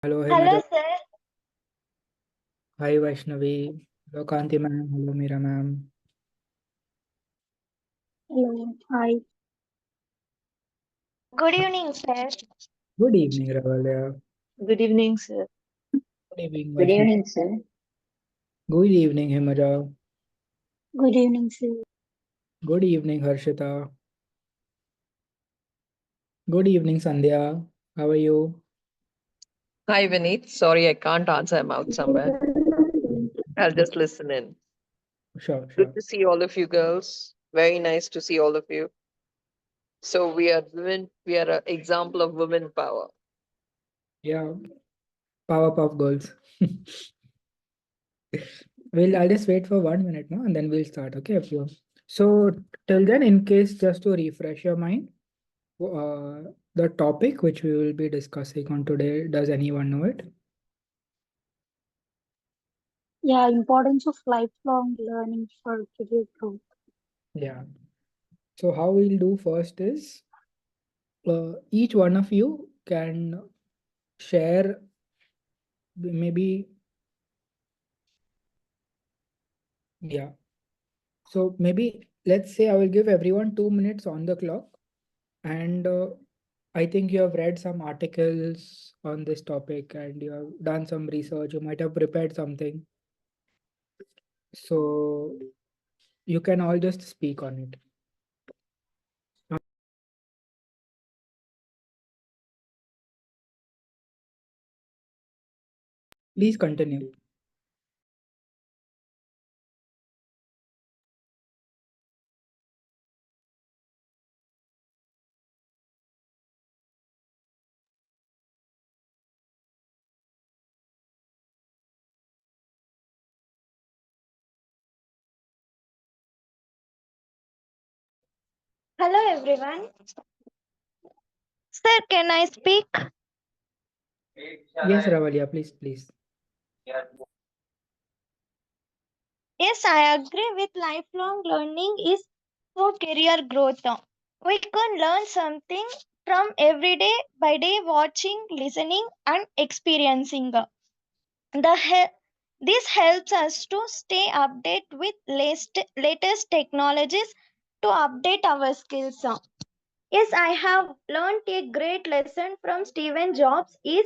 Hello, Hello, Himaja. sir. Hi, Vaishnavi. Hello, Kanti ma'am. Hello, Meera ma'am. Hello, hi. Good evening, sir. Good evening, Ravalya. Good evening, sir. Good evening, Good Vaishnavi. evening, sir. Good evening, Himaja. Good evening, sir. Good evening, Harshita. Good evening, Sandhya. How are you? Hi, Vineet. Sorry, I can't answer. I'm out somewhere. I'll just listen in. Sure, Good sure. to see all of you girls. Very nice to see all of you. So we are women. We are an example of women power. Yeah, Powerpuff Girls. I'll just wait for 1 minute now and then we'll start. Okay, if you. So till then, in case just to refresh your mind, the topic which we will be discussing on today, does anyone know it? Yeah, importance of lifelong learning for career growth. Yeah. So how we'll do first is each one of you can share maybe, yeah. So maybe let's say I will give everyone 2 minutes on the clock, and I think you have read some articles on this topic and you have done some research. You might have prepared something. So you can all just speak on it. Please continue. Hello, everyone. Sir, can I speak? Yes, Ravalia, please, please. Yes, I agree with lifelong learning is for career growth. We can learn something from every day by day watching, listening, and experiencing. This helps us to stay updated with latest technologies to update our skills. Yes, I have learned a great lesson from Steven Jobs is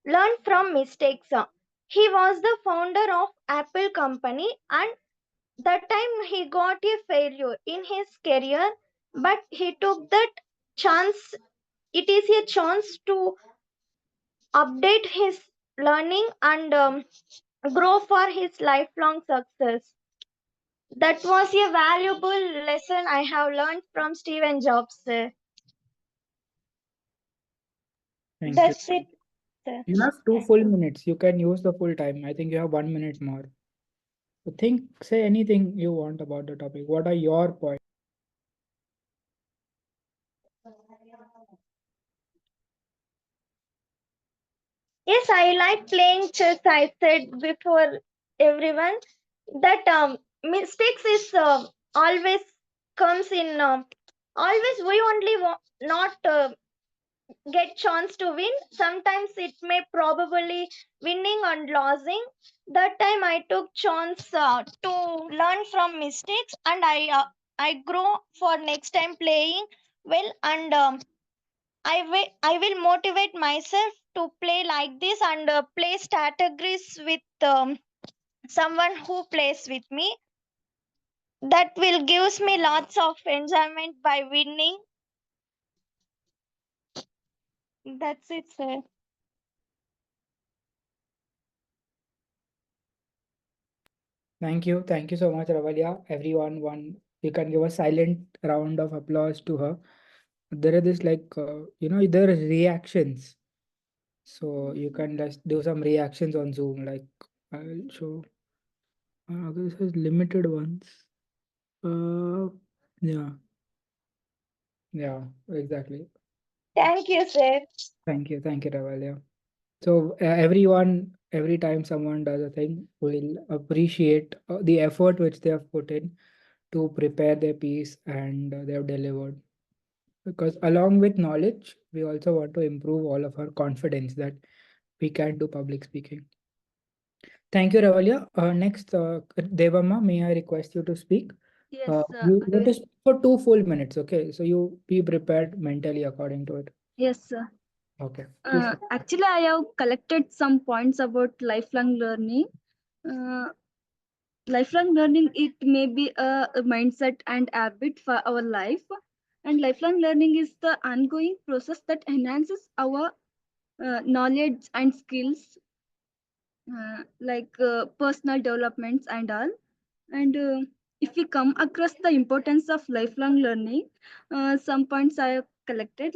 learn from mistakes. He was the founder of Apple company and that time he got a failure in his career, but he took that chance. It is a chance to update his learning and grow for his lifelong success. That was a valuable lesson I have learned from Steven Jobs, sir. Thank you. That's it, sir. You have 2 full minutes. You can use the full time. I think you have 1 minute more. So say anything you want about the topic. What are your points? Yes, I like playing chess. I said before everyone that mistakes is always comes in. Always we only not get chance to win. Sometimes it may probably winning and losing. That time I took chance to learn from mistakes and I grow for next time playing well and I will motivate myself to play like this and play strategies with someone who plays with me. That will gives me lots of enjoyment by winning. That's it, sir. Thank you. Thank you so much, Ravalia. Everyone, you can give a silent round of applause to her. There are this there are reactions. So you can just do some reactions on Zoom. Like I'll show. This is limited ones. Uh, yeah, yeah, exactly. Thank you, sir. Thank you, Ravalia. So everyone, every time someone does a thing, will appreciate the effort which they have put in to prepare their piece and they have delivered. because along with knowledge, we also want to improve all of our confidence that we can do public speaking. Thank you, Ravalia. Next, Devamma, may I request you to speak? Yes, You have to speak for 2 full minutes, okay? So you be prepared mentally according to it. yes, sir. Okay, please. Actually, I have collected some points about lifelong learning. Lifelong learning, it may be a mindset and habit for our life, and lifelong learning is the ongoing process that enhances our knowledge and skills, personal developments and all. And if we come across the importance of lifelong learning, some points I have collected,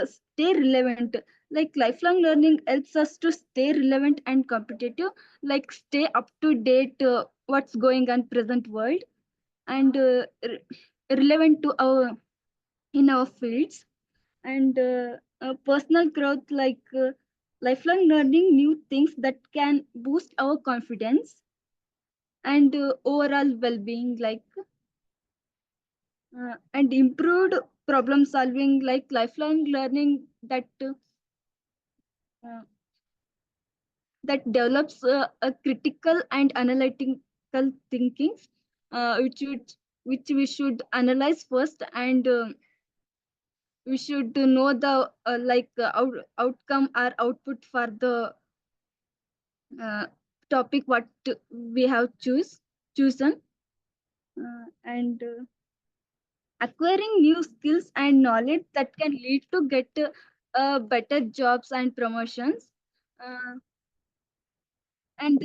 stay relevant. Like lifelong learning helps us to stay relevant and competitive, like stay up to date what's going on present world, and relevant to our in our fields. And personal growth, lifelong learning new things that can boost our confidence and overall well-being, and improved problem solving, like lifelong learning that develops a critical and analytical thinking, which we should analyze first, and we should know the outcome or output for the topic what we have chosen, and acquiring new skills and knowledge that can lead to get better jobs and promotions, uh, and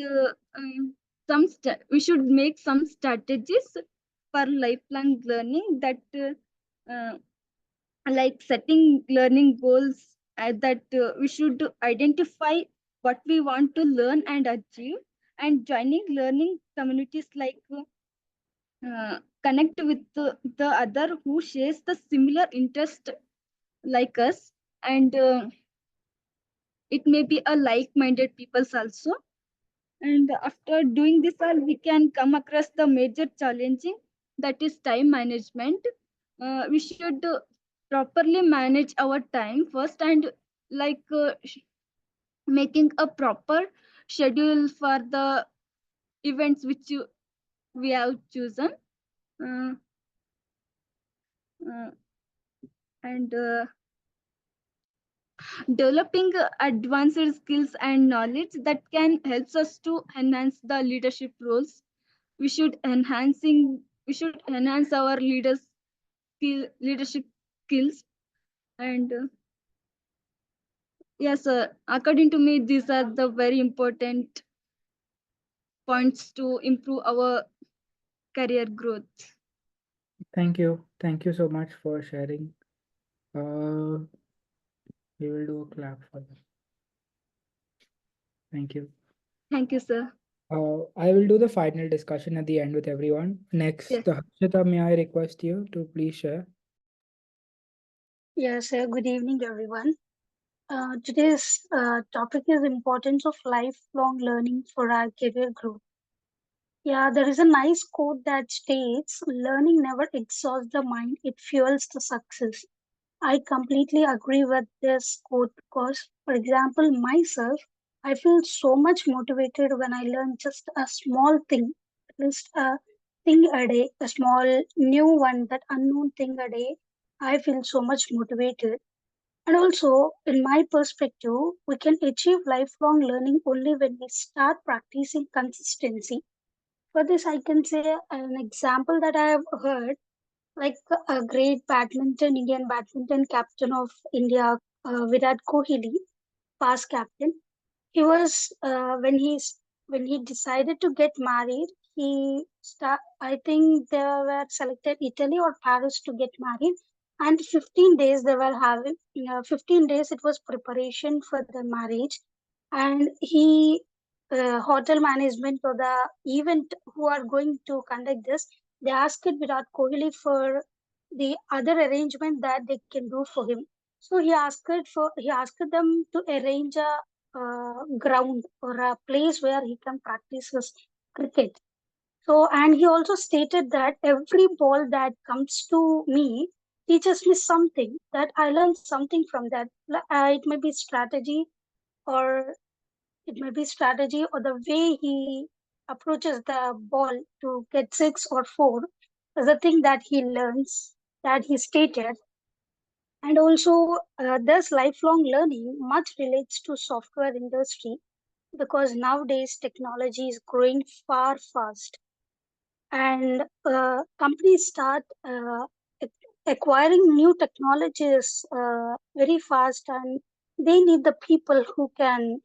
we should make some strategies for lifelong learning, that like setting learning goals, that we should identify what we want to learn and achieve, and joining learning communities, connect with the other who shares the similar interest like us, and it may be a like-minded peoples also. And after doing this all, we can come across the major challenging, that is time management. We should properly manage our time first, and making a proper schedule for the events which we have chosen, uh, uh, and developing advanced skills and knowledge that can helps us to enhance the leadership roles. We should enhance our leadership skills, and yes, according to me, these are the very important points to improve our career growth. Thank you. Thank you so much for sharing. We will do a clap for them. Thank you. Thank you, sir. I will do the final discussion at the end with everyone. Next, Yes. Harshita, may I request you to please share? Yes, good evening, everyone. Today's topic is importance of lifelong learning for our career growth. Yeah, there is a nice quote that states, learning never exhausts the mind, it fuels the success. I completely agree with this quote because, for example, myself, I feel so much motivated when I learn just a small thing, at least a thing a day, a small new one, that unknown thing a day. I feel so much motivated. And also, in my perspective, we can achieve lifelong learning only when we start practicing consistency. For this, I can say an example that I have heard, like a great Indian badminton captain of India, Virat Kohli, past captain. He was when he decided to get married. I think they were selected Italy or Paris to get married, and 15 days they were having. 15 days it was preparation for the marriage, and he hotel management for the event who are going to conduct this. They asked Virat Kohli for the other arrangement that they can do for him. So he asked them to arrange a ground or a place where he can practice his cricket. So, and he also stated that every ball that comes to me, teaches me something, that I learn something from that. It may be strategy, or the way he approaches the ball to get six or four is the thing that he learns, that he stated. And also, this lifelong learning much relates to software industry, because nowadays technology is growing far fast, and companies start acquiring new technologies very fast, and they need the people who can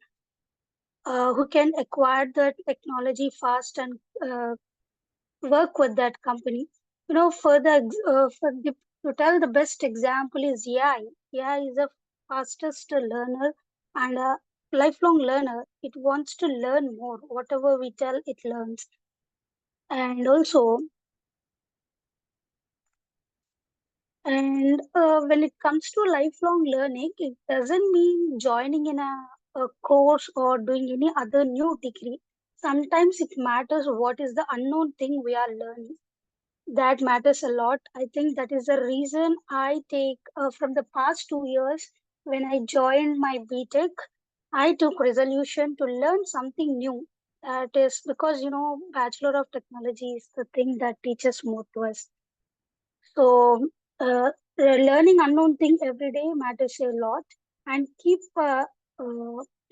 acquire the technology fast and work with that company. To tell the best example is AI. AI is a fastest learner and a lifelong learner. It wants to learn more. Whatever we tell, it learns. And also, when it comes to lifelong learning, it doesn't mean joining in a course or doing any other new degree. Sometimes it matters what is the unknown thing we are learning. That matters a lot. I think that is the reason I take from the past 2 years when I joined my BTech, I took resolution to learn something new. That is because Bachelor of Technology is the thing that teaches more to us. So learning unknown thing every day matters a lot, and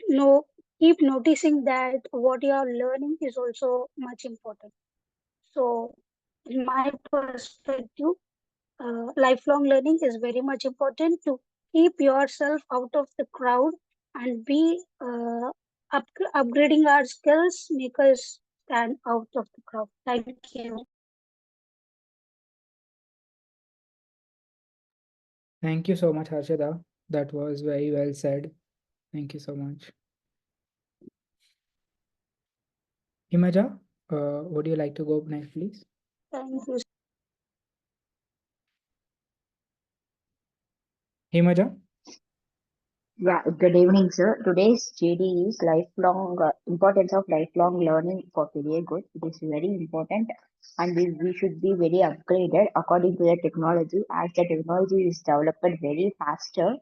no keep noticing that what you are learning is also much important. So, in my perspective, lifelong learning is very much important to keep yourself out of the crowd and be upgrading our skills, make us stand out of the crowd. Thank you. Thank you so much, Harshada. That was very well said. Thank you so much. Himaja, would you like to go next, please? Thank you. Himaja? Yeah, good evening, sir. Today's GD is lifelong importance of lifelong learning for career growth. It is very important, and we should be very upgraded according to the technology, as the technology is developed very faster.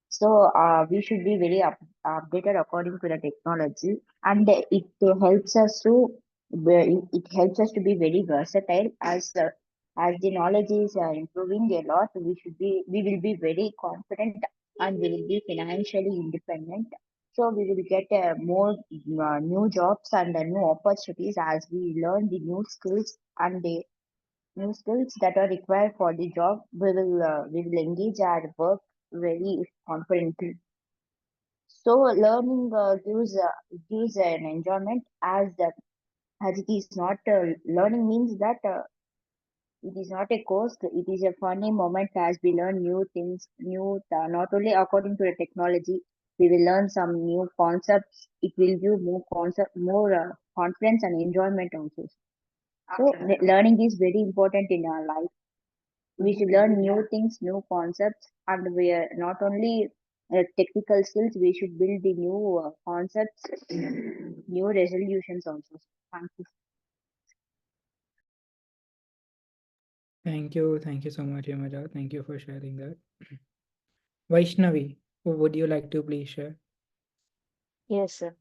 So we should be very updated according to the technology, and it helps us to it helps us to be very versatile as the knowledge is improving a lot. We will be very confident, and we will be financially independent. So we will get more new jobs and new opportunities as we learn the new skills and the new skills that are required for the job. We will engage our work very confidently. So learning gives an enjoyment as it is not learning means that it is not a course. It is a funny moment as we learn new things, not only according to the technology. We will learn some new concepts. It will give more confidence and enjoyment also. So learning is very important in our life. We should learn new things, new concepts, and we are not only technical skills. We should build the new concepts, new resolutions also. Thank you. Thank you so much, Himaja. Thank you for sharing that. Vaishnavi, would you like to please share? Yes, sir.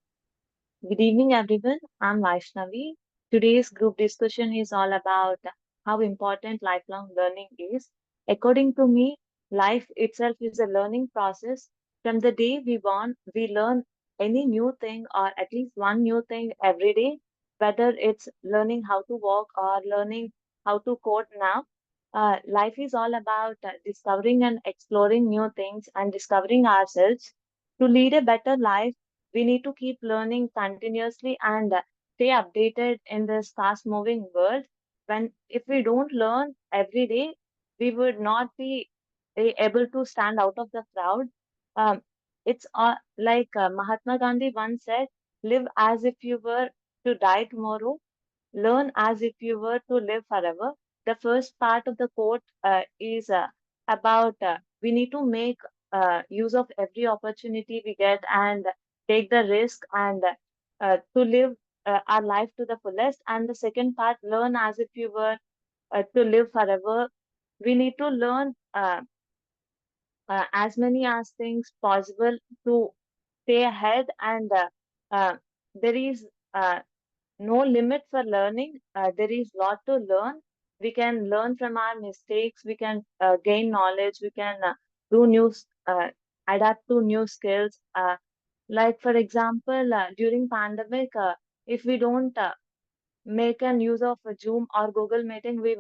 Good evening, everyone. I'm Vaishnavi. Today's group discussion is all about how important lifelong learning is. According to me, life itself is a learning process. From the day we born, we learn any new thing or at least one new thing every day, whether it's learning how to walk or learning how to code now. Life is all about discovering and exploring new things and discovering ourselves. To lead a better life, we need to keep learning continuously and stay updated in this fast moving world. When if we don't learn every day, we would not be able to stand out of the crowd. um, it's like Mahatma Gandhi once said, live as if you were to die tomorrow, learn as if you were to live forever. The first part of the quote is about we need to make use of every opportunity we get and take the risk and to live our life to the fullest. And the second part, learn as if you were to live forever. We need to learn as many as things possible to stay ahead, and there is no limit for learning. There is lot to learn. We can learn from our mistakes. We can gain knowledge. We can do adapt to new skills. Like for example, during pandemic, if we don't make an use of a Zoom or Google Meeting, we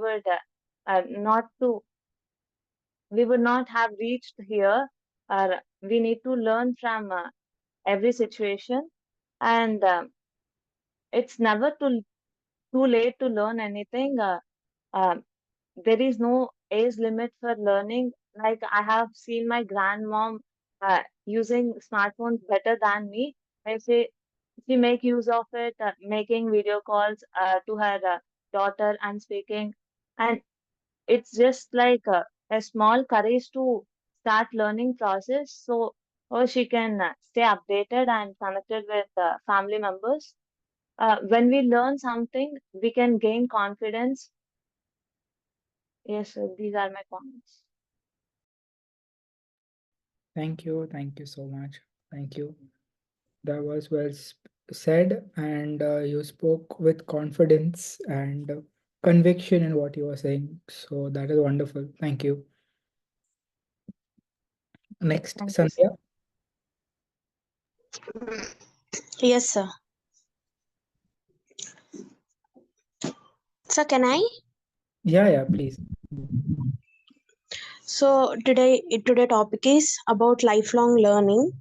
would not have reached here. We need to learn from every situation, and it's never too late to learn anything. Um, there is no age limit for learning. Like I have seen my grandmom using smartphones better than me. I say she make use of it, making video calls to her daughter and speaking. And it's just like a small courage to start learning process, so she can stay updated and connected with family members. When we learn something, we can gain confidence. Yes, sir, these are my comments. Thank you so much. Thank you. That was well said, and you spoke with confidence and conviction in what you were saying. So that is wonderful. Thank you. Next, Thank you, sir. Sandhya. Yes, sir. Sir, can I? Yeah, please. So today topic is about lifelong learning.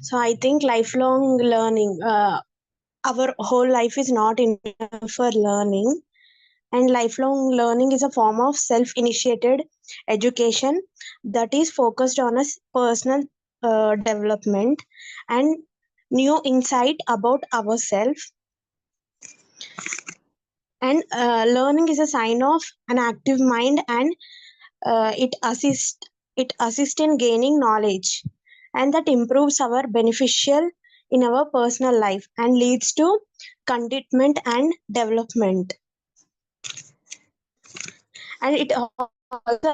So I think lifelong learning, our whole life is not enough for learning, and lifelong learning is a form of self-initiated education that is focused on a personal development and new insight about ourselves. And learning is a sign of an active mind, and it assists in gaining knowledge, and that improves our beneficial in our personal life and leads to contentment and development. And it also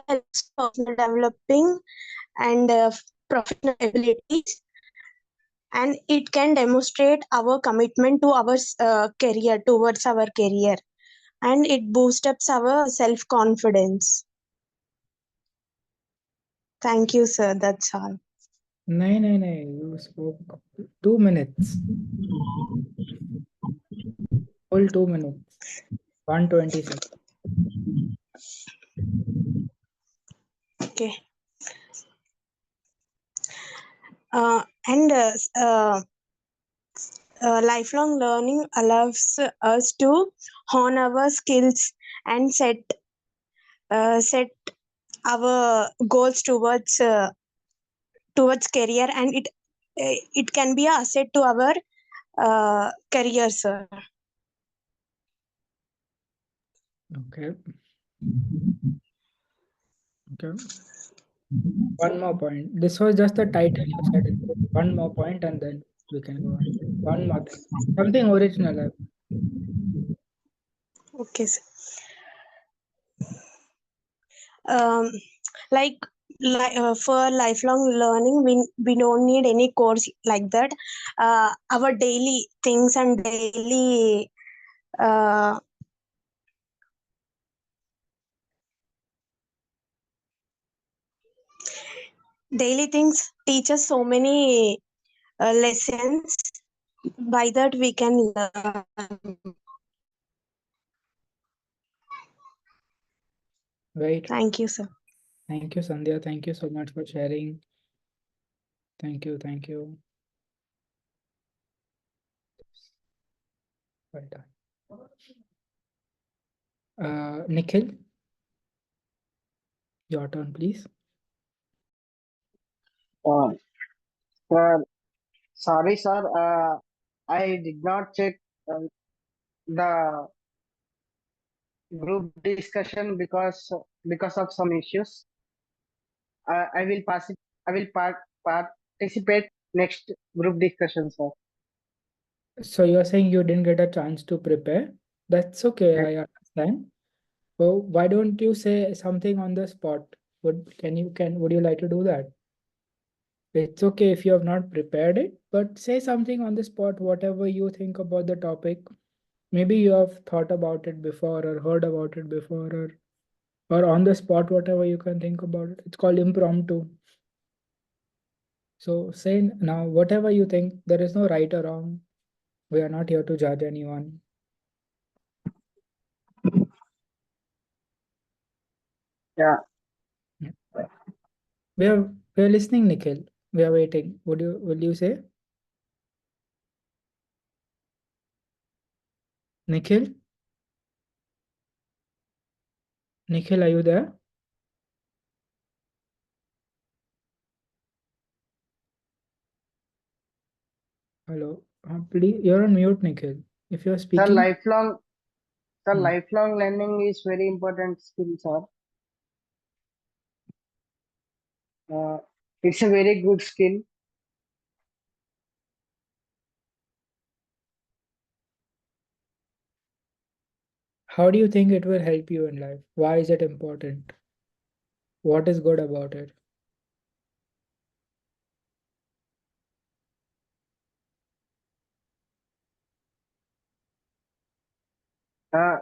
helps personal developing and professional abilities, and it can demonstrate our commitment to our career towards our career, and it boosts up our self confidence. Thank you, sir. That's all. No, you spoke 2 minutes. Full 2 minutes. 120 seconds. Okay. And lifelong learning allows us to hone our skills and set our goals towards career, and it can be a asset to our career, sir. Okay. One more point. This was just the title you said. One more point and then we can go on. One more thing. Something original. Okay, sir. Like for lifelong learning, we don't need any course like that. Our daily things and daily things teach us so many lessons. By that we can learn. Right. Thank you, sir. Thank you, Sandhya. Thank you so much for sharing. Thank you. Well done. Nikhil, your turn, please. Sir, sorry, sir. I did not check the group discussion because of some issues. I will pass it. I will participate next group discussion, sir. So you're saying you didn't get a chance to prepare? That's okay. I understand. So why don't you say something on the spot? Would you like to do that? It's okay if you have not prepared it, but say something on the spot, whatever you think about the topic. Maybe you have thought about it before or heard about it before, or on the spot, whatever you can think about it. It's called impromptu. So say now whatever you think. There is no right or wrong. We are not here to judge anyone. Yeah. We are listening, Nikhil. We are waiting. Will you say? Nikhil? Nikhil, are you there? Hello. Please, you're on mute, Nikhil. If you're Sir, speaking, lifelong Hmm. lifelong learning is very important skill, sir. It's a very good skill. How do you think it will help you in life? Why is it important? What is good about it?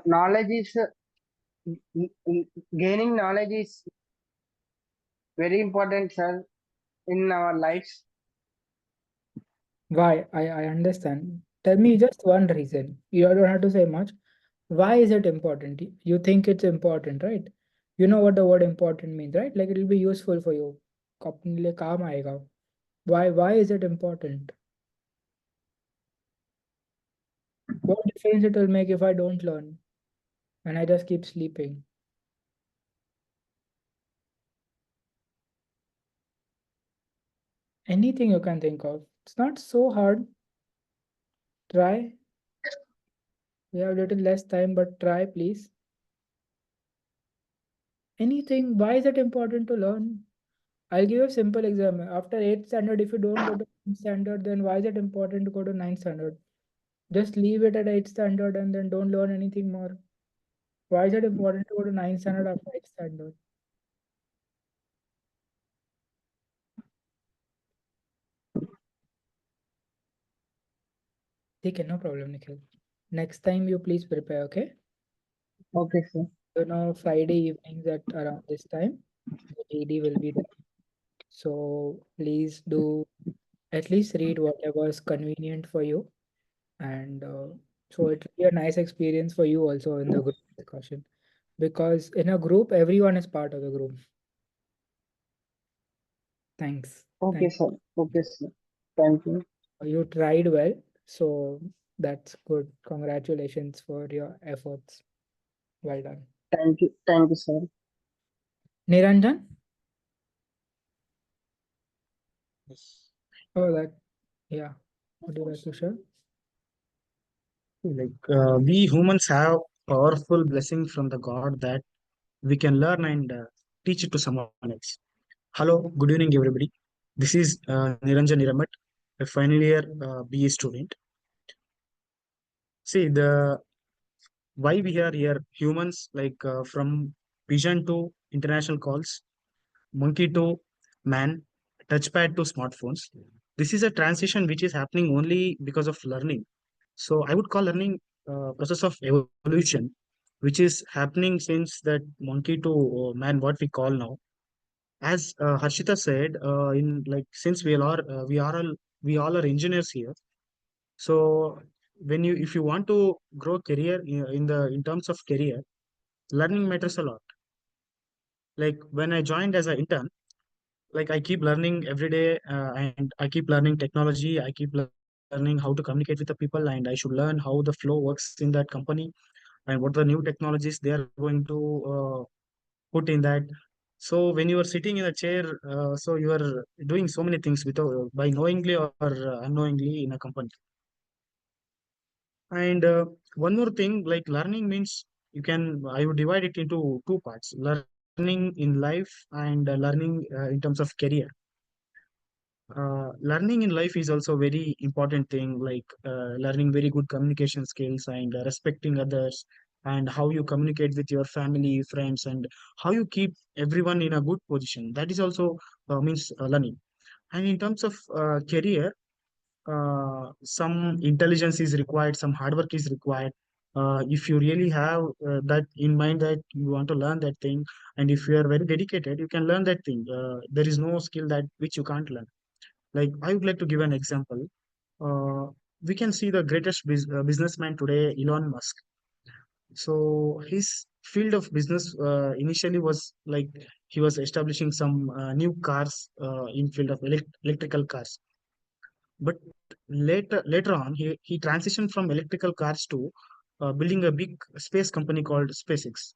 Knowledge is gaining knowledge is very important, sir, in our lives. Why? I understand. Tell me just one reason. You don't have to say much. Why is it important? You think it's important, right? You know what the word important means, right? Like it will be useful for you. अपने लिए काम आएगा. Why is it important? What difference it will make if I don't learn and I just keep sleeping? Anything you can think of. It's not so hard. Try. We have little less time, but try, please. Anything. Why is it important to learn? I'll give you a simple example. After 8th standard, if you don't go to 9th standard, then why is it important to go to 9th standard? Just leave it at 8th standard and then don't learn anything more. Why is it important to go to 9th standard after 8th standard? Okay, no problem, Nikhil. Next time you please prepare, okay? Okay, sir. You know, Friday evenings at around this time, the GD will be there. So please do at least read whatever is convenient for you. And so it will be a nice experience for you also in the group discussion. Because in a group, everyone is part of the group. Thanks. Okay, sir. Okay, sir. Thank you. You tried well, so that's good. Congratulations for your efforts. Well done. Thank you. Thank you, sir. Niranjan? Oh, yeah. Would you like to share? We humans have powerful blessing from the God that we can learn and teach it to someone else. Hello, good evening, everybody. This is Niranjan Niramat, a final year BA student. See, the why we are here, humans, from pigeon to international calls, monkey to man, touchpad to smartphones. This is a transition which is happening only because of learning. So I would call learning process of evolution, which is happening since that monkey to man, what we call now. As Harshita said, in like since we all are engineers here. So when you if you want to grow career in terms of career, learning matters a lot. Like when I joined as an intern, like I keep learning every day, and I keep learning technology. I keep learning how to communicate with the people, and I should learn how the flow works in that company and what the new technologies they are going to put in that. So when you are sitting in a chair, so you are doing so many things without by knowingly or unknowingly in a company. And one more thing, like learning means I would divide it into two parts: learning in life and learning in terms of career. Learning in life is also very important thing, like learning very good communication skills and respecting others and how you communicate with your family, friends, and how you keep everyone in a good position. That is also means learning. And in terms of career, some intelligence is required, some hard work is required. If you really have that in mind that you want to learn that thing, and if you are very dedicated, you can learn that thing. There is no skill that which you can't learn. Like I would like to give an example. Uh, we can see the greatest businessman today, Elon Musk. So his field of business initially was like he was establishing some new cars in field of electrical cars. But later on, he transitioned from electrical cars to building a big space company called SpaceX.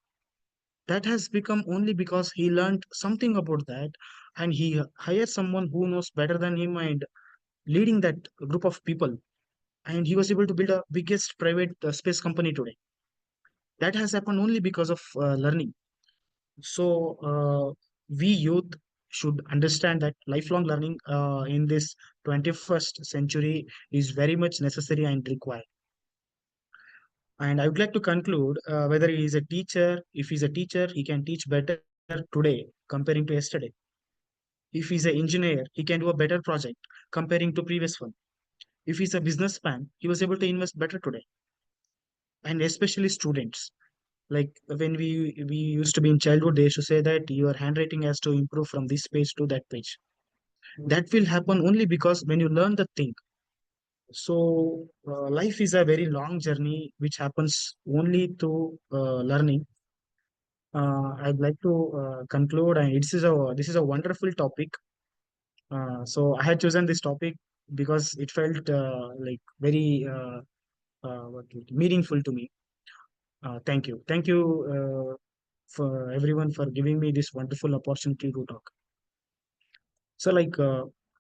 That has become only because he learned something about that, and he hired someone who knows better than him and leading that group of people, and he was able to build a biggest private space company today. That has happened only because of learning. So we youth should understand that lifelong learning in this 21st century is very much necessary and required. And I would like to conclude whether he is a teacher, if he's a teacher, he can teach better today comparing to yesterday. If he's an engineer, he can do a better project comparing to previous one. If he's a businessman, he was able to invest better today. And especially students. Like when we used to be in childhood, they used to say that your handwriting has to improve from this page to that page. That will happen only because when you learn the thing. So life is a very long journey which happens only through learning. I'd like to conclude, and this is a wonderful topic. So I had chosen this topic because it felt like very meaningful to me. Thank you for everyone for giving me this wonderful opportunity to talk. So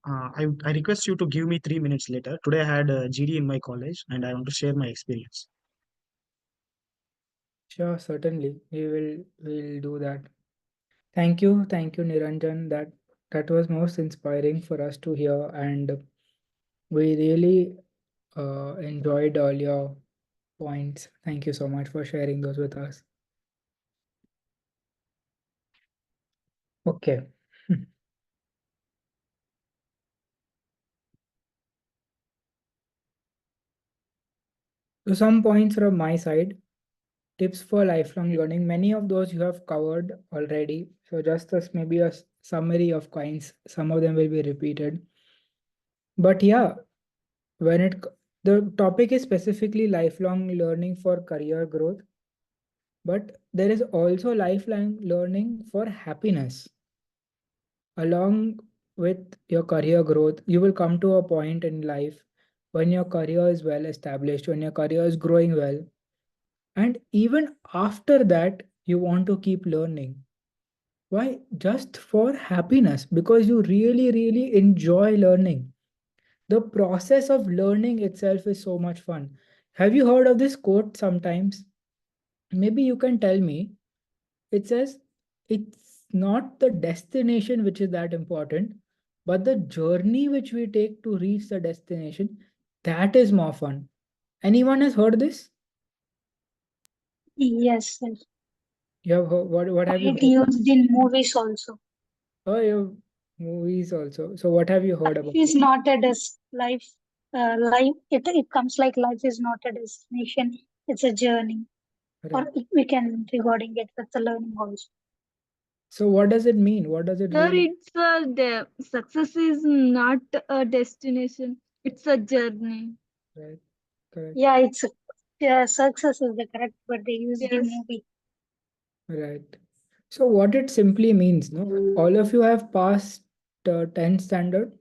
I request you to give me 3 minutes later. Today I had GD in my college and I want to share my experience. Sure, certainly. We'll do that. Thank you, Niranjan. That was most inspiring for us to hear, and we really enjoyed all your points. Thank you so much for sharing those with us. Okay. So some points from my side. Tips for lifelong learning. Many of those you have covered already. So just as maybe a summary of points. Some of them will be repeated. But yeah, the topic is specifically lifelong learning for career growth. But there is also lifelong learning for happiness. Along with your career growth, you will come to a point in life when your career is well established, when your career is growing well. And even after that, you want to keep learning. Why? Just for happiness, because you really, really enjoy learning. The process of learning itself is so much fun. Have you heard of this quote sometimes? Maybe you can tell me. It says, it's not the destination which is that important, but the journey which we take to reach the destination, that is more fun. Anyone has heard this? Yes, yes. You have heard, what have you It heard? used in movies also. Oh, you movies also. So what have you heard Life about is it? not a life. Life it comes like life is not a destination. It's a journey. Or Right. we can regarding it with the learning also. So what does it mean? What does it Sir, really? success is not a destination, it's a journey. Right. Correct. Yeah, it's success is the correct word they used in Yes. movie. Right. So what it simply means, no? All of you have passed 10th standard.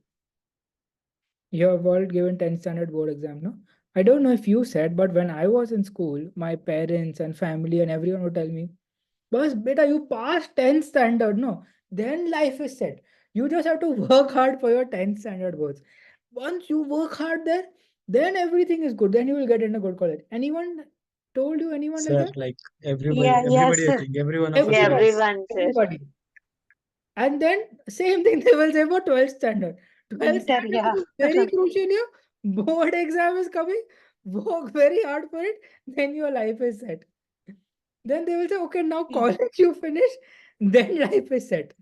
You have all given 10th standard board exam, no? I don't know if you said, but when I was in school, my parents and family and everyone would tell me, Bas, beta, you passed 10th standard, no? Then life is set. You just have to work hard for your 10th standard boards. Once you work hard there, then everything is good. Then you will get in a good college. Anyone told you anyone like Sir, that? like Yeah, everybody, yes. I think every one of us Everybody. has. Everyone, sir. Everybody. And then same thing they will say for 12th standard. 12th Inter, standard yeah. is very crucial here. Board exam is coming. Work very hard for it. Then your life is set. Then they will say, okay, now Yeah. college you finish, then life is set.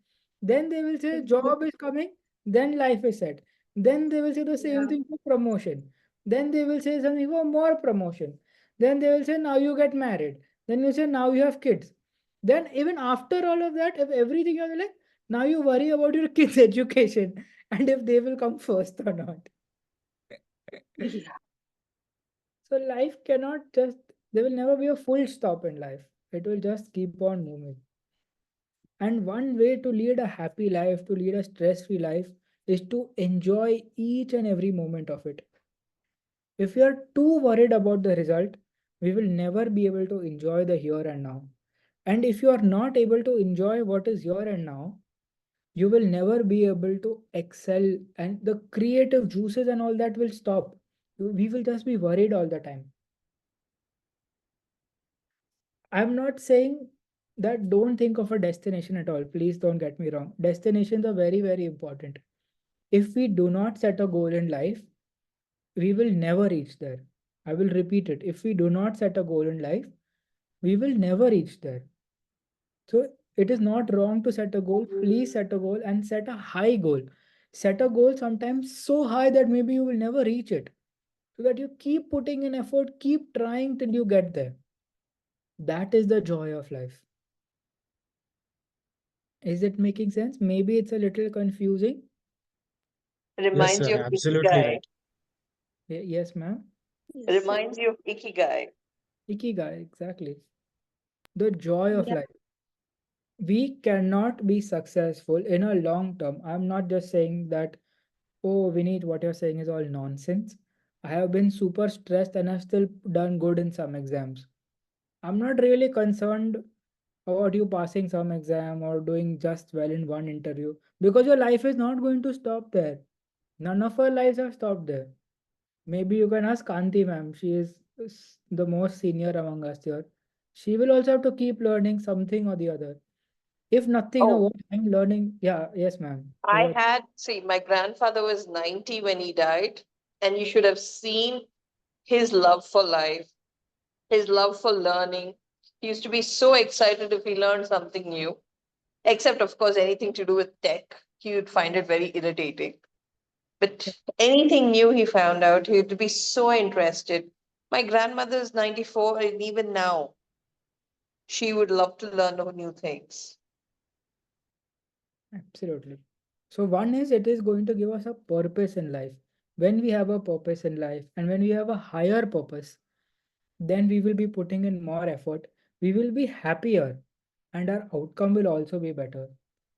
Then they will say job is coming, then life is set. Then they will say the same Yeah. thing for promotion. Then they will say something for more promotion. Then they will say now you get married. Then you say now you have kids. Then even after all of that, if everything you're like, now you worry about your kids' education and if they will come first or not. Yeah. So life cannot just, there will never be a full stop in life. It will just keep on moving. And one way to lead a happy life, to lead a stress free life, is to enjoy each and every moment of it. If we are too worried about the result, we will never be able to enjoy the here and now. And if you are not able to enjoy what is here and now, you will never be able to excel, and the creative juices and all that will stop. We will just be worried all the time. I'm not saying that don't think of a destination at all. Please don't get me wrong. Destinations are very, very important. If we do not set a goal in life, we will never reach there. I will repeat it. If we do not set a goal in life, we will never reach there. So it is not wrong to set a goal. Please set a goal and set a high goal. Set a goal sometimes so high that maybe you will never reach it. So that you keep putting in effort, keep trying till you get there. That is the joy of life. Is it making sense? Maybe it's a little confusing. Yes, Reminds sir. you of Absolutely Ikigai. right. Yes, ma'am. Yes, sir. Reminds you of Ikigai. Ikigai, exactly. The joy of Yeah. life. We cannot be successful in a long term. I'm not just saying that, oh, Vineet, what you're saying is all nonsense. I have been super stressed and I've still done good in some exams. I'm not really concerned about you passing some exam or doing just well in one interview because your life is not going to stop there. None of our lives have stopped there. Maybe you can ask Kanti ma'am. She is the most senior among us here. She will also have to keep learning something or the other. If nothing, Oh, what I'm learning. Yeah, yes, ma'am. Go I ahead. had, see, my grandfather was 90 when he died, and you should have seen his love for life, his love for learning. He used to be so excited if he learned something new, except, of course, anything to do with tech. He would find it very irritating. But anything new he found out, he would be so interested. My grandmother is 94, and even now, she would love to learn new things. Absolutely. So one is it is going to give us a purpose in life. When we have a purpose in life and when we have a higher purpose, then we will be putting in more effort. We will be happier and our outcome will also be better.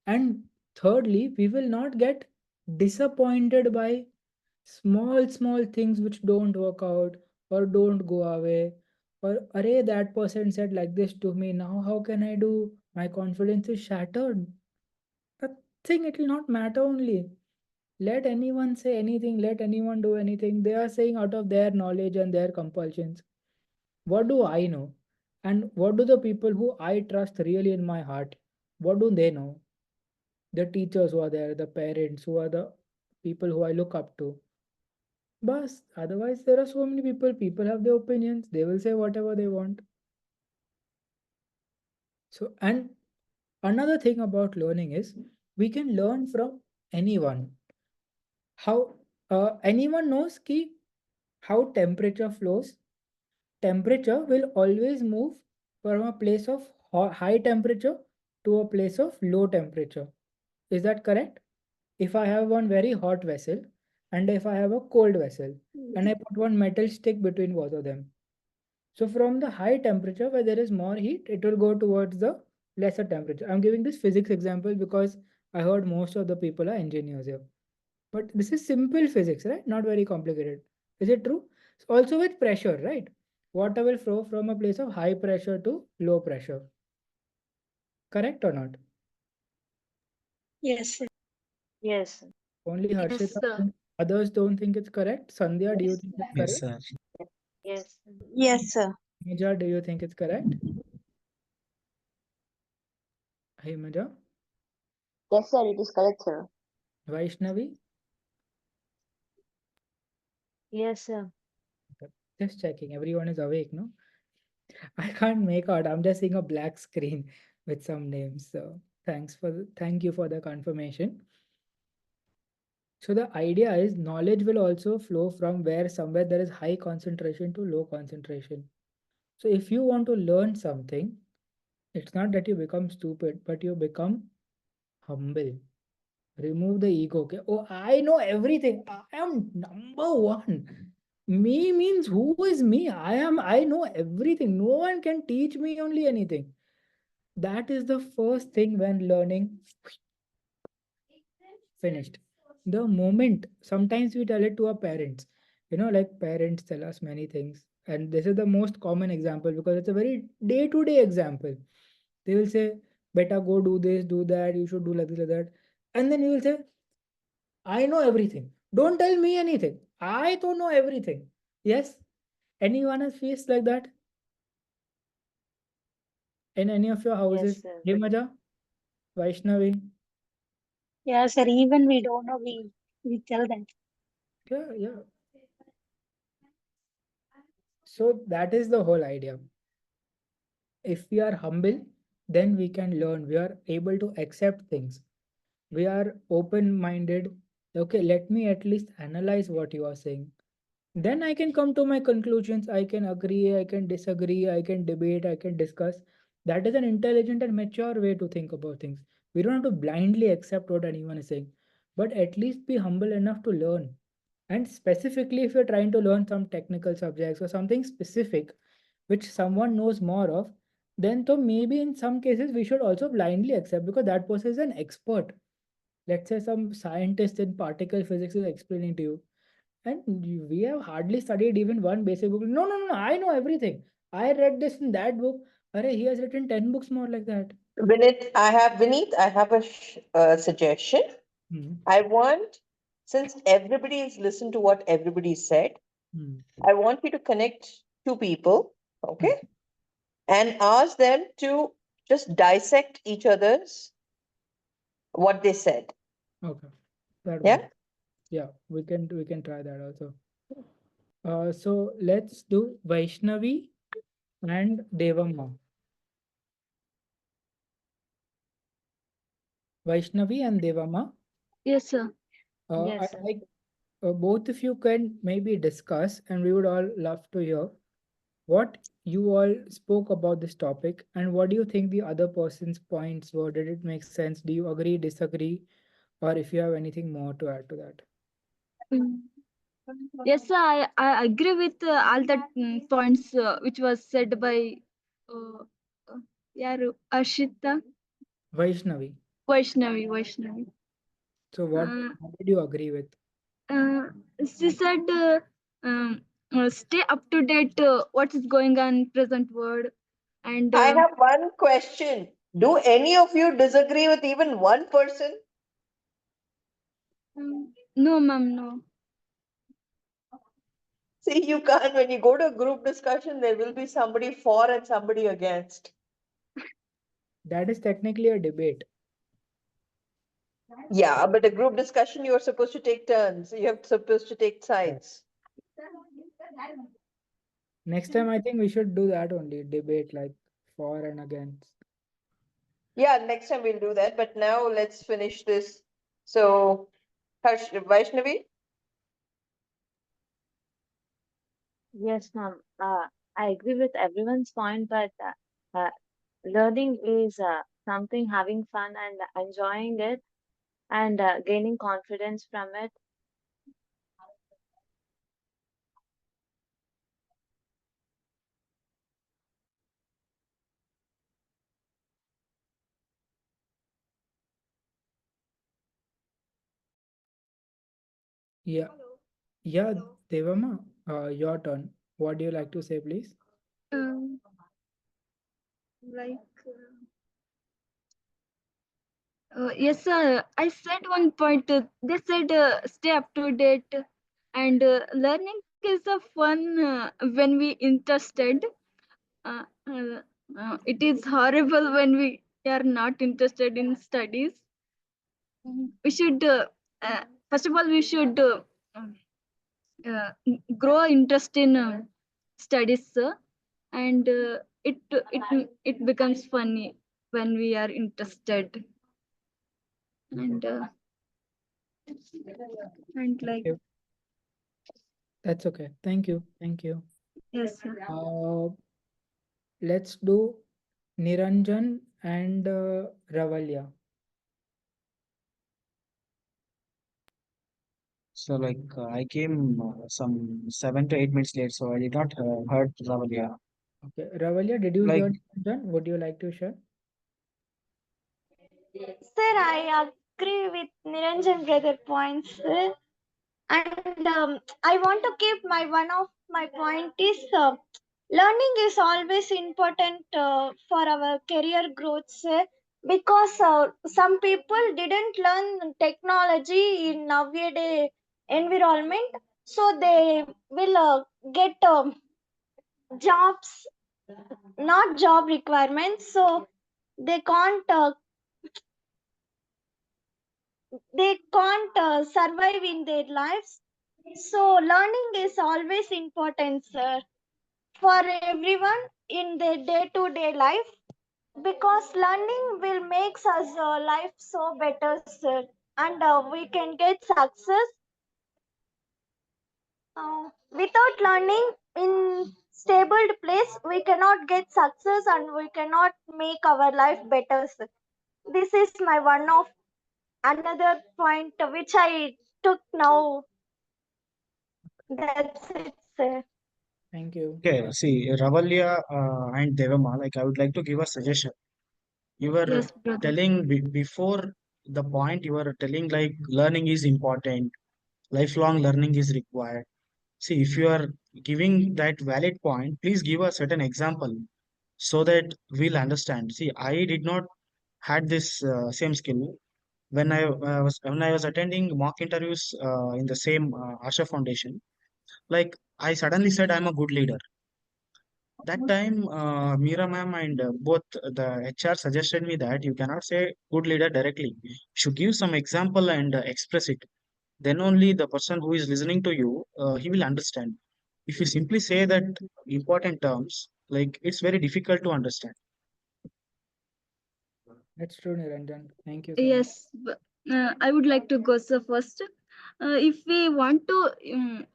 And thirdly, we will not get disappointed by small things which don't work out or don't go away, or array that person said like this to me, now how can I do? My confidence is shattered. Nothing, it will not matter only. Let anyone say anything, let anyone do anything. They are saying out of their knowledge and their compulsions. What do I know? And what do the people who I trust really in my heart, what do they know? The teachers who are there, the parents who are the people who I look up to. But otherwise, there are so many people have their opinions, they will say whatever they want. So, and another thing about learning is we can learn from anyone. How anyone knows ki how temperature flows? Temperature will always move from a place of high temperature to a place of low temperature. Is that correct? If I have one very hot vessel and if I have a cold vessel and I put one metal stick between both of them. So from the high temperature where there is more heat, it will go towards the lesser temperature. I'm giving this physics example because I heard most of the people are engineers here. But this is simple physics, right? Not very complicated. Is it true? Also with pressure, right? Water will flow from a place of high pressure to low pressure. Correct or not? Yes, sir. Yes. Only Yes, Harshita sir. and others don't think it's correct. Sandhya, do you think it's Yes, correct? sir. Yes. Yes, sir. Meja, do you think it's correct? Hey, Meja. Yes, sir, it is correct, sir. Vaishnavi? Yes, sir. Just checking. Everyone is awake, no? I can't make out. I'm just seeing a black screen with some names. So thank you for the confirmation. So the idea is knowledge will also flow from where somewhere there is high concentration to low concentration. So if you want to learn something, it's not that you become stupid, but you become humble. Remove the ego. Okay. Oh, I know everything. I am number one. Me means who is me? I know everything. No one can teach me only anything. That is the first thing when learning finished. The moment sometimes we tell it to our parents, like parents tell us many things. And this is the most common example because it's a very day to day example. They will say, better go do this, do that, you should do like this, like that. And then you will say, I know everything. Don't tell me anything. I don't know everything. Yes? Anyone has faced like that in any of your Yes, houses? sir. Himaja, Vaishnavi? Yeah, sir. Even we don't know, we tell them. Yeah, yeah. So that is the whole idea. If we are humble, then we can learn. We are able to accept things. We are open minded. Okay, let me at least analyze what you are saying. Then I can come to my conclusions. I can agree, I can disagree, I can debate, I can discuss. That is an intelligent and mature way to think about things. We don't have to blindly accept what anyone is saying, but at least be humble enough to learn. And specifically, if you're trying to learn some technical subjects or something specific which someone knows more of, then so maybe in some cases we should also blindly accept because that person is an expert. Let's say some scientist in particle physics is explaining to you, and we have hardly studied even one basic book. No, no, no, I know everything. I read this in that book. Arey, he has written 10 books more like that. Vineet, I have a suggestion. Hmm. I want, since everybody has listened to what everybody said, Hmm. I want you to connect two people, okay, and ask them to just dissect each other's what they said. Okay. That Yeah. works. Yeah, we can try that also. So let's do Vaishnavi and Devamma. Vaishnavi and Devamma. Yes, sir. I Yes, sir. like both of you can maybe discuss, and we would all love to hear what you all spoke about this topic and what do you think the other person's points were. Did it make sense? Do you agree, disagree, or if you have anything more to add to that? Mm. Yes, sir. I agree with all the points which was said by uh, yaru Ashita Vaishnavi. Vaishnavi. So Uh, what did you agree with? uh, she said, stay up to date what is going on in present world, and I have one question. Do any of you disagree with even one person? no, ma'am, no. See, you can't. When you go to a group discussion, there will be somebody for and somebody against. That is technically a debate. Yeah, but a group discussion, you're supposed to take turns. You're supposed to take sides. Next time, I think we should do that only debate like for and against. Yeah, next time we'll do that. But now let's finish this. So, Vaishnavi? Yes, ma'am. I agree with everyone's point, but learning is something having fun and enjoying it and gaining confidence from it. Yeah, yeah, Devamma, your turn. What do you like to say, please? Um, like yes, sir. I said one point. They said stay up to date, and learning is a fun when we interested. Uh, uh, it is horrible when we are not interested in studies. We should first of all we should uh, grow interest in studies, sir. and it becomes funny when we are interested, and Thank like you. That's okay. Thank you. Thank you. yes, sir. Let's do Niranjan and Ravalya. So I came some 7 to 8 minutes late, so I did not heard Ravalia. Okay, Ravalya, did you Like hear Niranjan? Would you like to share? Sir, I agree with Niranjan brother points. And I want to keep my one of my point is learning is always important for our career growth, sir, because some people didn't learn technology in nowadays environment, so they will get jobs, not job requirements, so they can't uh, they can't survive in their lives. So learning is always important, sir, for everyone in their day-to-day life, because learning will make us life so better, sir, and we can get success. Without learning in stable place, we cannot get success and we cannot make our life better, sir. This is my one of another point which I took now. That's it, sir. Thank you. okay, see Ravalia and Devama, like I would like to give a suggestion. You were Yes, brother. telling before the point, you were telling like learning is important, lifelong learning is required. See, if you are giving that valid point, please give a certain example so that we'll understand. See, I did not had this same skill when I was attending mock interviews in the same Asha Foundation. Like I suddenly said, I'm a good leader. That time, Meera ma'am and both the HR suggested me that you cannot say good leader directly. You should give some example and express it. Then only the person who is listening to you, he will understand. If you simply say that important terms, like it's very difficult to understand. That's true, Niranjan. Thank you so much. Yes, I would like to go so first. If we want to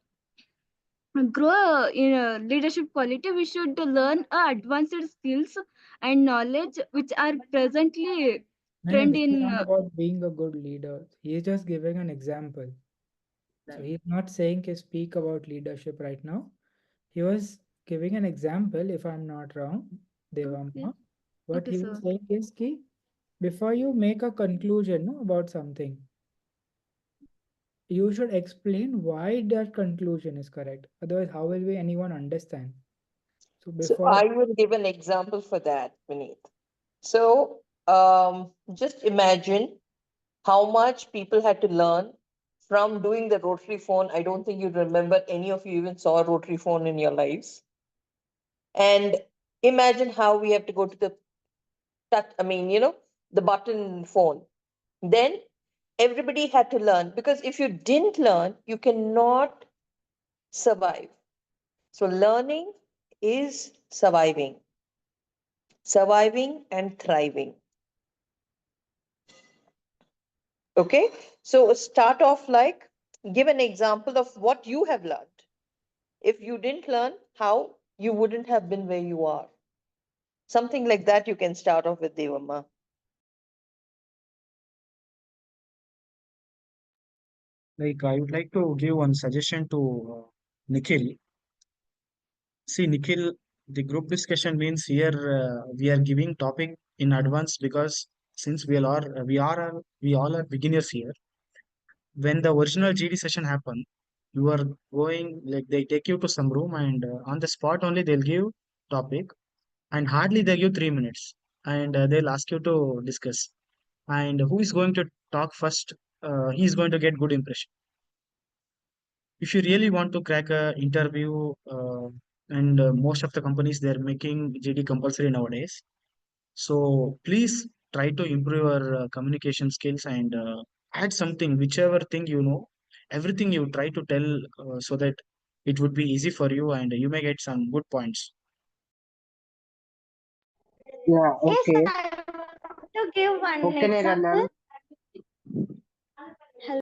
grow in leadership quality, we should learn advanced skills and knowledge which are presently No, trend this is in. not about being a good leader. He is just giving an example. So he's not saying to speak about leadership right now. He was giving an example, if I'm not wrong, Okay, Devamma. What okay, he sir. was saying is ki, before you make a conclusion no, about something, you should explain why that conclusion is correct. Otherwise, how will we anyone understand? So So before, I will give an example for that, Vineet. So just imagine how much people had to learn from doing the rotary phone. I don't think you remember any of you even saw a rotary phone in your lives. And imagine how we have to go to the touch, the button phone. Then everybody had to learn, because if you didn't learn, you cannot survive. So learning is surviving and thriving. Okay, so start off like give an example of what you have learned. If you didn't learn, how you wouldn't have been where you are. Something like that you can start off with, Devamma. Like I would like to give one suggestion to Nikhil. See, Nikhil, the group discussion means here we are giving topic in advance because since we all are beginners here. When the original GD session happen, you are going like they take you to some room and on the spot only they'll give topic and hardly they give 3 minutes and they'll ask you to discuss and who is going to talk first. He's going to get good impression. If you really want to crack a interview and most of the companies they're making GD compulsory nowadays, so please try to improve your communication skills and add something, whichever thing you know, everything you try to tell so that it would be easy for you and you may get some good points. Yeah, Yes, okay. I want to give one Okay, example. Hello.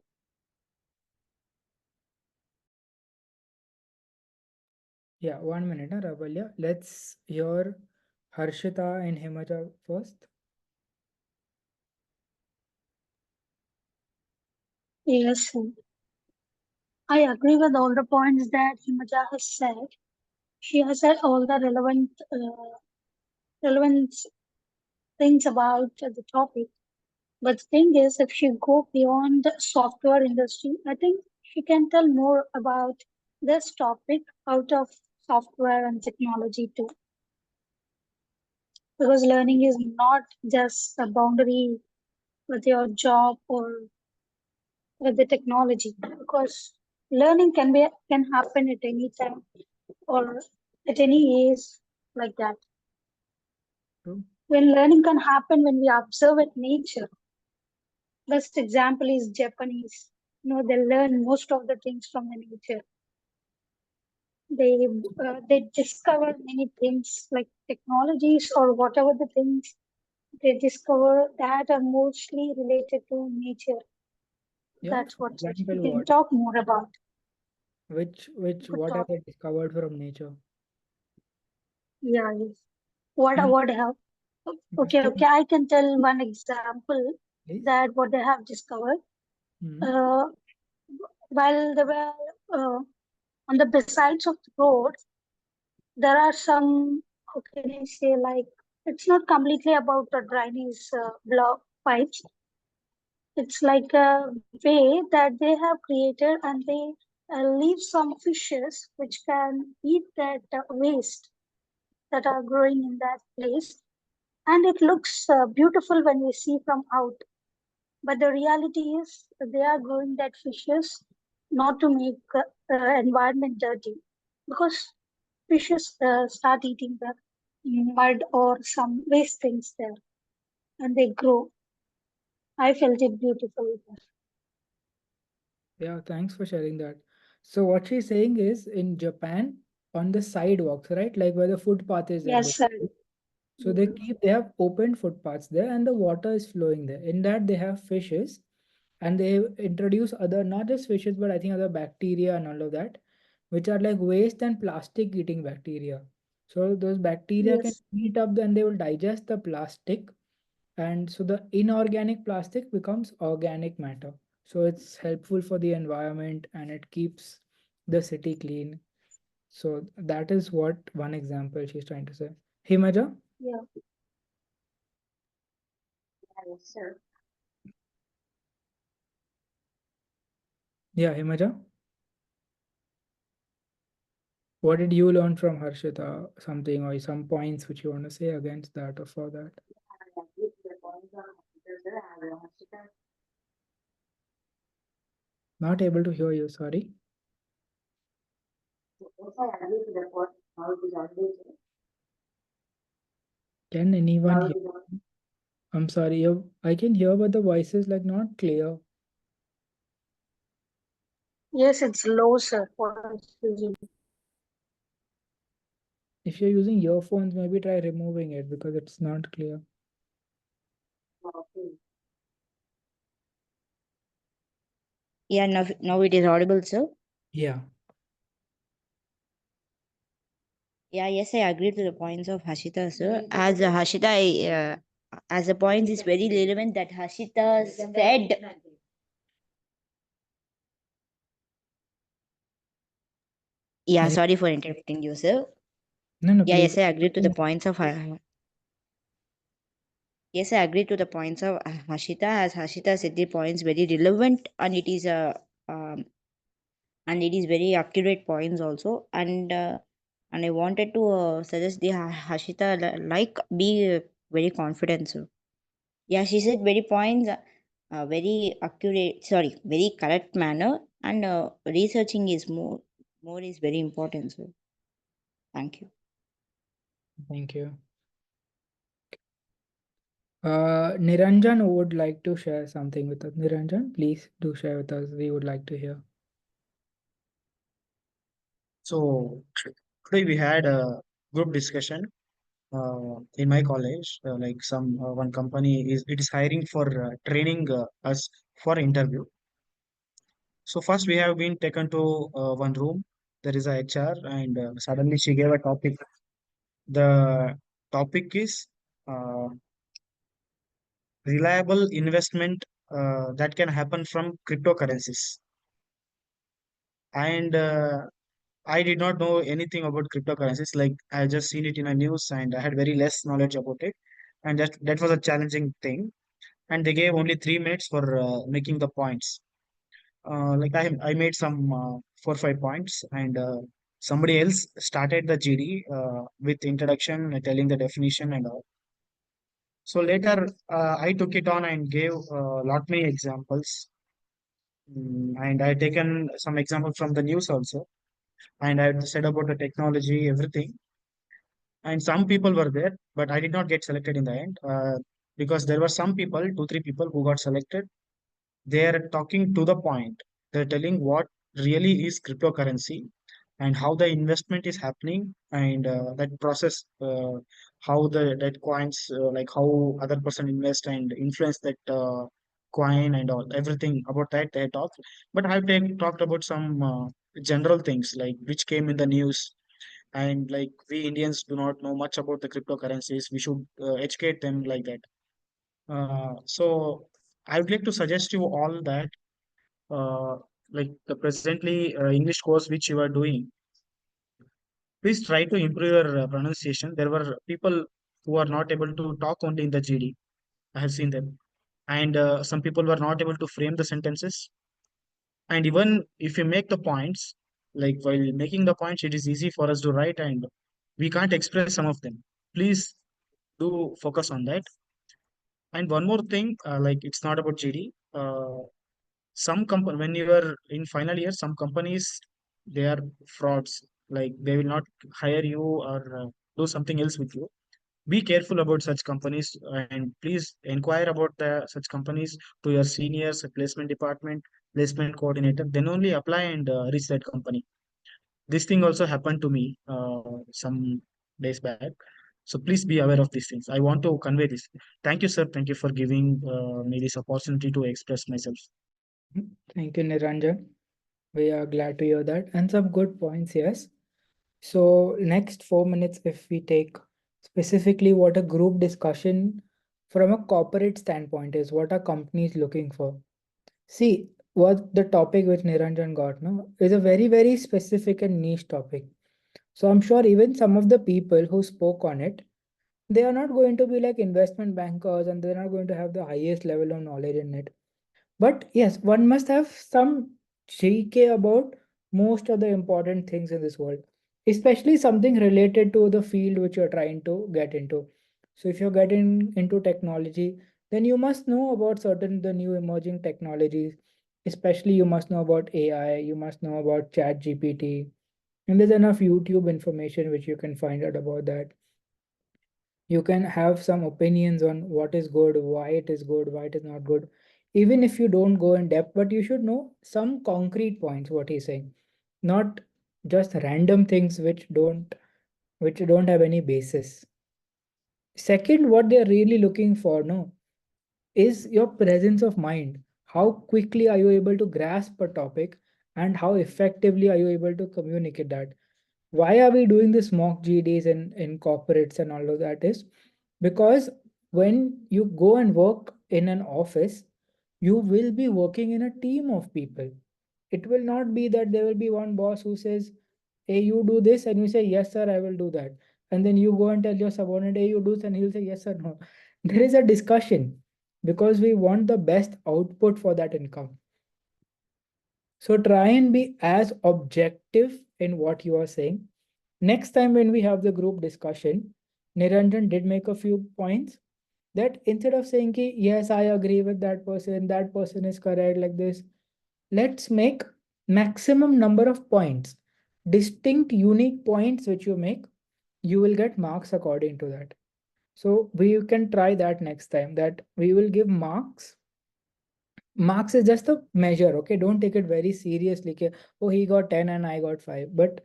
Yeah, 1 minute, Ravalya. Let's hear Harshita and Himaja first. Yes, sir. I agree with all the points that Himaja has said. She has said all the relevant things about the topic. But the thing is, if she go beyond the software industry, I think she can tell more about this topic out of software and technology too. Because learning is not just a boundary with your job or with the technology. Because learning can happen at any time or at any age like that. True. When learning can happen when we observe at nature. Best example is Japanese. They learn most of the things from the nature. They discover many things like technologies or whatever the things they discover that are mostly related to nature. Yeah, That's for what example, we can what? talk more about. Good What have talk. they discovered from nature? Yeah, yes. What And what have? Okay, so, okay. I can tell one example please. that what they have discovered. Hmm. Uh, while they were on the besides of the road, there are some, how can I say, like, it's not completely about the drainage block pipes. It's like a way that they have created and they leave some fishes which can eat that waste that are growing in that place. And it looks beautiful when we see from out. But the reality is they are growing that fishes not to make environment dirty because fishes start eating the mud or some waste things there and they grow. I felt it beautiful. Yeah, thanks for sharing that. So what she's saying is in Japan, on the sidewalks, right? Like where the footpath is there, Yes, sir. basically. So they have open footpaths there and the water is flowing there. In that they have fishes and they introduce other, not just fishes, but I think other bacteria and all of that, which are like waste and plastic eating bacteria. So those bacteria can Yes, eat up and they will digest the plastic, and so the inorganic plastic becomes organic matter. So it's helpful for the environment and it keeps the city clean. So that is what one example she's trying to say. Himaja? yeah. Yes, sir. Yeah, Himaja, what did you learn from Harshita? Something or some points which you want to say against that or for that? I agree to the point of Harshita, sir. Harshita, Not able to hear you, sorry. yes, I agree to the point. How it is always Can anyone how hear? it is always. I'm sorry, I can hear, but the voice is like not clear. Yes, it's low, sir. For us using. If you're using earphones, maybe try removing it because it's not clear. Okay. Yeah, now it is audible, sir. Yeah. Yeah, yes, I agree to the points of Hashita, sir. As Hashita, as a point is very relevant that Hashita said. Yeah, Any- sorry for interrupting you, sir. No, Yeah, please. yes, I agree to the points of yes, I agree to the points of Hashita. As Hashita said, the points very relevant and it is a and it is very accurate points also. And I wanted to suggest the Hashita like be very confident, sir. Yeah, she said very points, very accurate. Sorry, very correct manner, and researching is more is very important, sir. Thank you. Thank you. Niranjan would like to share something with us. Niranjan, please do share with us. We would like to hear. So today we had a group discussion in my college, like some one company is hiring for training us for interview. So first we have been taken to one room. There is a HR, and suddenly she gave a topic. The topic is uh, reliable investment that can happen from cryptocurrencies. And I did not know anything about cryptocurrencies. Like I just seen it in a news, and I had very less knowledge about it. And that was a challenging thing. And they gave only 3 minutes for making the points. Like I made some 4 5 points, and somebody else started the GD with introduction, telling the definition and all. So later, I took it on and gave lot many examples. And I taken some examples from the news also, and I said about the technology, everything. And some people were there, but I did not get selected in the end because there were some people, 2 3 people who got selected. They are talking to the point. They're telling what really is cryptocurrency and how the investment is happening, and that process, how the that coins, like how other person invest and influence that coin and all everything about that they talk. But I've talked about some general things like which came in the news, and like we Indians do not know much about the cryptocurrencies. We should educate them like that. So I would like to suggest you all that uh, like the presently English course which you are doing, please try to improve your pronunciation. There were people who are not able to talk only in the GD. I have seen them, and some people were not able to frame the sentences. And even if you make the points, like while making the points, it is easy for us to write, and we can't express some of them. Please do focus on that. And one more thing, like it's not about GD. Some company, when you are in final year, some companies, they are frauds. Like they will not hire you or do something else with you. Be careful about such companies, and please inquire about the such companies to your seniors, placement department, placement coordinator. Then only apply and reach that company. This thing also happened to me some days back. So please be aware of these things. I want to convey this. Thank you, sir. Thank you for giving me this opportunity to express myself. Thank you, Niranjan. We are glad to hear that. And some good points, yes. So next 4 minutes, if we take specifically what a group discussion from a corporate standpoint is, what are companies looking for? See, what the topic which Niranjan got, no, is a very, very specific and niche topic. So I'm sure even some of the people who spoke on it, they are not going to be like investment bankers and they're not going to have the highest level of knowledge in it. But yes, one must have some GK about most of the important things in this world, especially something related to the field which you're trying to get into. So if you're getting into technology, then you must know about certain the new emerging technologies. Especially you must know about AI, you must know about Chat GPT, and there's enough YouTube information which you can find out about that. You can have some opinions on what is good, why it is good, why it is not good, even if you don't go in depth, but you should know some concrete points what he's saying, not just random things which don't have any basis. Second, what they're really looking for, no, is your presence of mind. How quickly are you able to grasp a topic, and how effectively are you able to communicate that? Why are we doing this mock GDs in corporates and all of that is because when you go and work in an office, you will be working in a team of people. It will not be that there will be one boss who says, hey, you do this, and you say, yes, sir, I will do that. And then you go and tell your subordinate, hey, you do this, and he'll say, yes, sir, no. There is a discussion because we want the best output for that income. So try and be as objective in what you are saying. Next time when we have the group discussion, Niranjan did make a few points that instead of saying, ki, yes, I agree with that person is correct like this, let's make maximum number of points, distinct, unique points which you make, you will get marks according to that. So we can try that next time, that we will give marks. Marks is just a measure, okay? Don't take it very seriously. Ki, oh, he got 10 and I got 5. But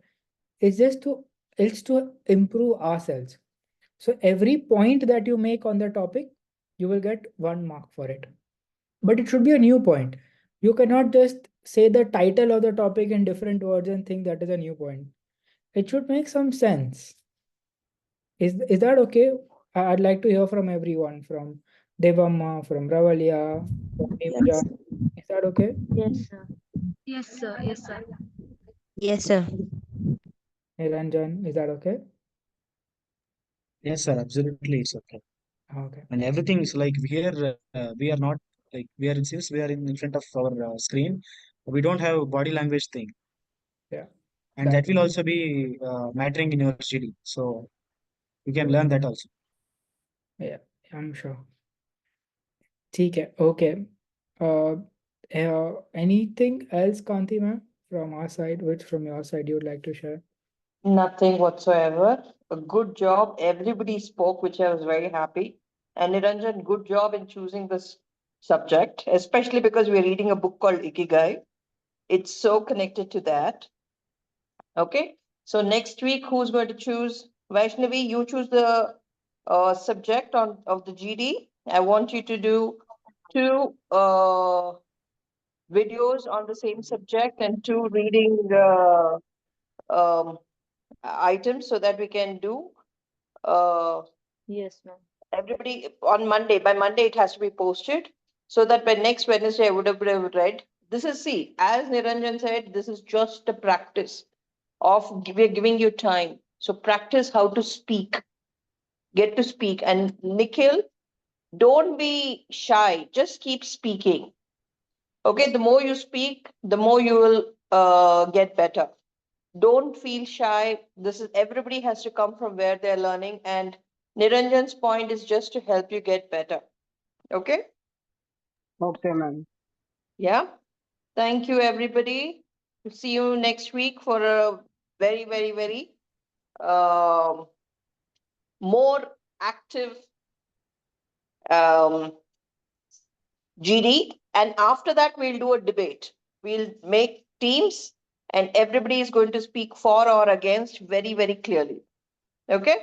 it's to improve ourselves. So every point that you make on the topic, you will get 1 mark for it. But it should be a new point. You cannot just say the title of the topic in different words and think that is a new point. It should make some sense. Is that okay? I'd like to hear from everyone, from Devamma, from Ravalia, from Yes. Nimja. Is that okay? Yes, sir. Yes, sir. Yes, sir. Yes, sir. Niranjan, is that okay? Yes, sir, absolutely, it's okay. Okay. And everything is like here, we are not like since we are in front of our screen, we don't have body language thing, Yeah. and that will also be mattering in your GD. So you can learn that also. Yeah, I'm sure. ठीक है, okay. Anything else, Kanti ma'am, from our side, which from your side you would like to share? Nothing whatsoever. A good job. Everybody spoke, which I was very happy. And Niranjan, good job in choosing this subject, especially because we're reading a book called Ikigai. It's so connected to that. Okay. So next week, who's going to choose? Vaishnavi, you choose the subject of the GD. I want you to do 2 videos on the same subject and 2 reading um, items so that we can do Yes, ma'am. everybody on Monday. By Monday, it has to be posted so that by next Wednesday, I would have read. This is, see, as Niranjan said, this is just a practice of we're giving you time. So practice how to speak, get to speak. And Nikhil, don't be shy, just keep speaking. Okay, the more you speak, the more you will get better. Don't feel shy. This is everybody has to come from where they're learning, and Niranjan's point is just to help you get better. Okay? Okay, ma'am. Yeah. Thank you, everybody. We'll see you next week for a very, very, very more active GD. And after that, we'll do a debate. We'll make teams, and everybody is going to speak for or against very, very clearly. Okay?